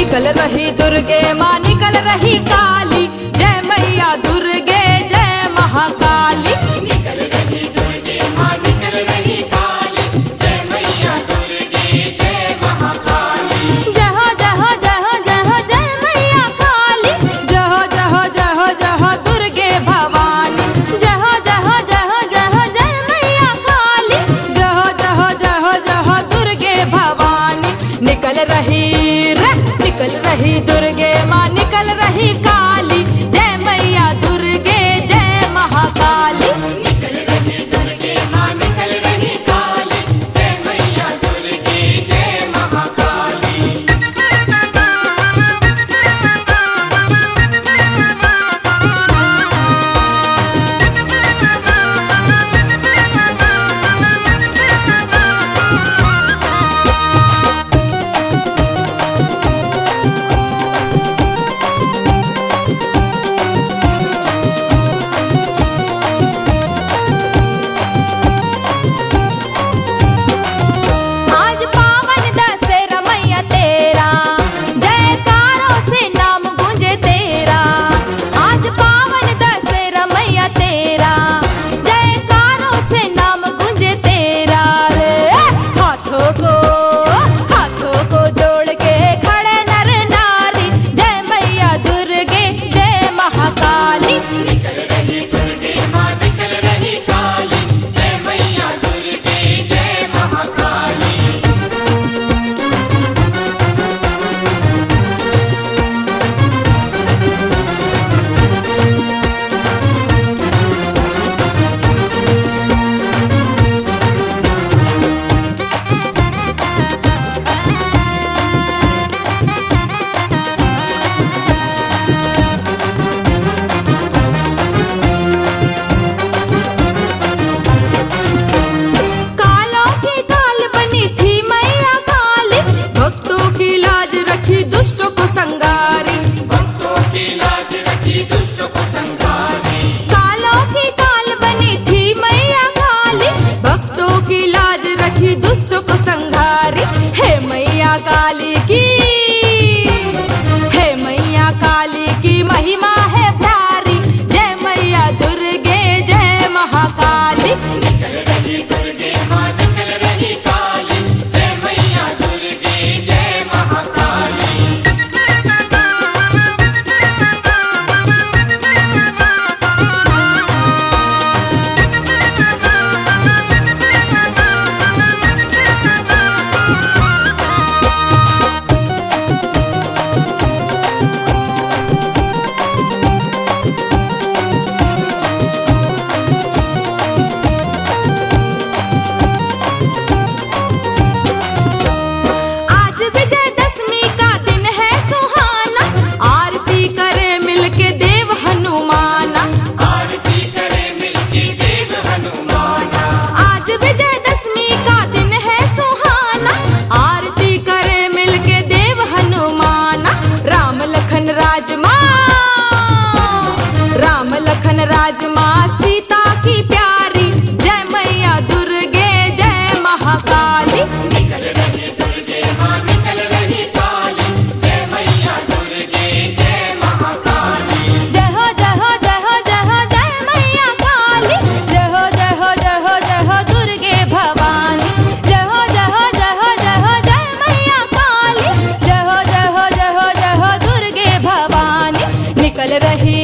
निकल रही दुर्गे माँ निकल रही काली, जय मैया दुर्गे जय महाकाली। निकल रही दुर्गे माँ निकल रही काली, जय मैया दुर्गे जय महाकाली। जहाँ जहाँ जहाँ जहाँ जय मैया काली, जहाँ जहाँ जहाँ जहाँ दुर्गे भवानी, जहाँ जहाँ जहाँ जहाँ जय मैया काली, जहाँ जहाँ जहाँ जहाँ दुर्गे भवानी। निकल रही दुर्गे माँ निकल रही काली, जय मैया दुर्गे जय महाकाली। निकल रही दुर्गे माँ निकल रही काली, जय मैया दुर्गे जय महाकाली। आज पावन दशहरा मैया तेरा, जयकारों से नाम गूंजे तेरा। आज पावन दशहरा मैया तेरा, जयकारों से नाम गूंजे तेरा। रे हाथों को जोड़ के खड़े नर नारी, जय मैया दुर्गे जय महाकाली। निकल रही दुर्गे माँ निकल रही काली, जय मैया दुर्गे जय महाकाली। कालों की काल बनी थी मैया काली, भक्तों की लाज रखी दुष्टों को संगारी। भक्तों की लाज रखी दुष्टों को संगारी। कालों की काल बनी थी मैया काली, भक्तों की लाज रखी दुष्टों को संगारी। हे मैया काली की, हे मैया काली की महिमा है प्यारी, जय मैया दुर्गे जय महाकाली। निकल रही दुर्गे माँ निकल रही काली, जय मैया दुर्गे जय महाकाली। आज विजयदशमी का दिन है सुहाना, आरती करे मिलके देव हनुमाना। आरती करे मिलके देव हनुमाना। आज विजयदशमी का दिन है सुहाना, आरती करे मिलके देव हनुमाना। राम लखन राजमा सीता की प्यारी, जय मैया दुर्गे जय महाकाली। निकल रही दुर्गे माँ निकल रही काली, जय मैया दुर्गे जय महाकाली। जय हो जय हो जय हो जय हो जय मैया काली, जय हो जय हो जय हो जय हो दुर्गे भवानी। जय हो जय हो जय हो जय हो जय मैया काली, जय हो जय हो जय हो जय हो दुर्गे भवानी। निकल रही